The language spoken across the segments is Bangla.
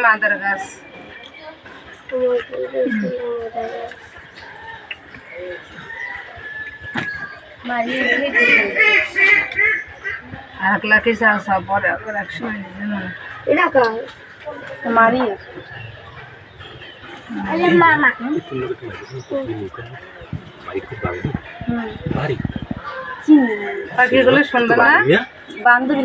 মাদার গাছ এক লাখে সব পরে একশো মারি পাখিগুলো শুনবে না বান্ধবী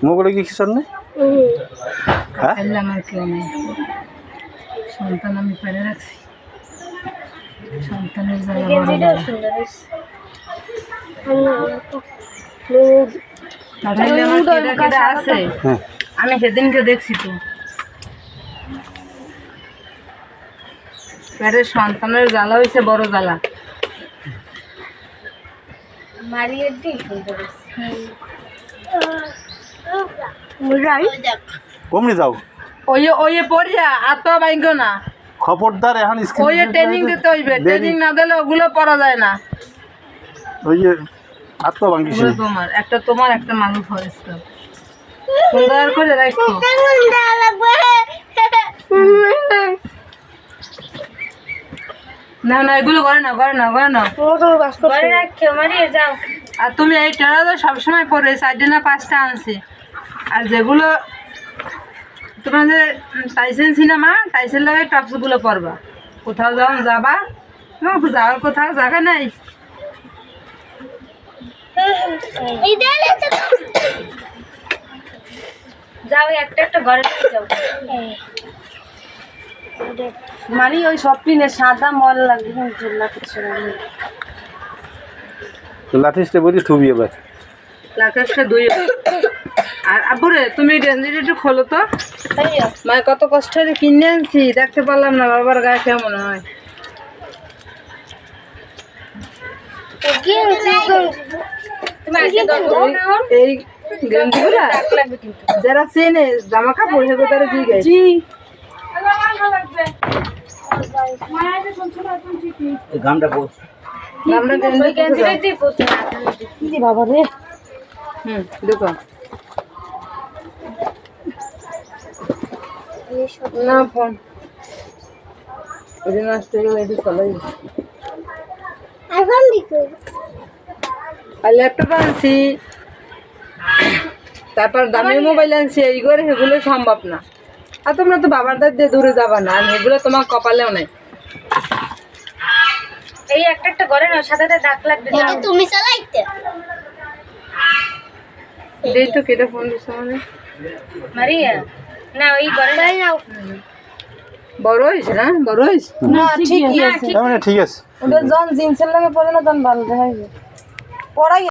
মোগলে কি কিছু নেই আমার কেউ নেই সন্তান আমি পেরে রাখছি সন্তানের আছে আমি সেদিনকে দেখছি তো পেটের সন্তানের জ্বালা হয়েছে বড় জ্বালা কমনি যাও ওই পড়িয়া আর তো বাইঙ্গ না খবরদার এখন ওই ট্রেনিং দিতে হইবে ট্রেনিং না দিলে ওগুলো পড়া যায় না ওই যে আর তো ভাঙ্গিস তোমার একটা মানুষ ফরেস্ট সুন্দর করে রাখো না এগুলো করে না আর তুমি এই টেরাটা সবসময় পরে 4টা না 5টা আনছি আর যেগুলো তোমাদের টাইসেন সিনেমা টাইসেন লাগে টপসগুলো পরবা কোথাও যাবা যাওয়ার কোথাও জায়গা নাই যাও একটা ঘরে যাও মানে ওই সব কিনে সাদা মল লাগবে লাঠিসটা বলি থুবি এবার লাঠিসটা দুই আর আব্বুরে তুমি গেঞ্জিটা একটু খোলো তো মা কত কষ্ট করে কিনে আনছি দেখতে পারলাম না বাবার গায়ে কেমন হয় এই গেঞ্জিগুলা যারা চেনে জামা কাপড় সেগুলো তারা দিয়ে গেছে বাবা রে দেখো না ফোন ওই নষ্ট হয়ে গেলে এটি চলাই আর ল্যাপটপ আনছি তারপর দামি মোবাইল আনছি এই করে সেগুলো সম্ভব না আর তোমরা তো বাবার দাঁত দিয়ে দূরে যাবা না আর এগুলো তোমার কপালেও নাই এই একটা ঘরে না সাথে ডাক লাগবে তুমি চালাইতে দেই তো কেটে ফোন দিছ মানে মারিয়া না ওই ঘরে যাই নাও বড় হইছে না না ঠিক আছে ঠিক আছে ওটা জন জিন্সের লাগে পরে না তখন ভালো দেখাইবে পড়াই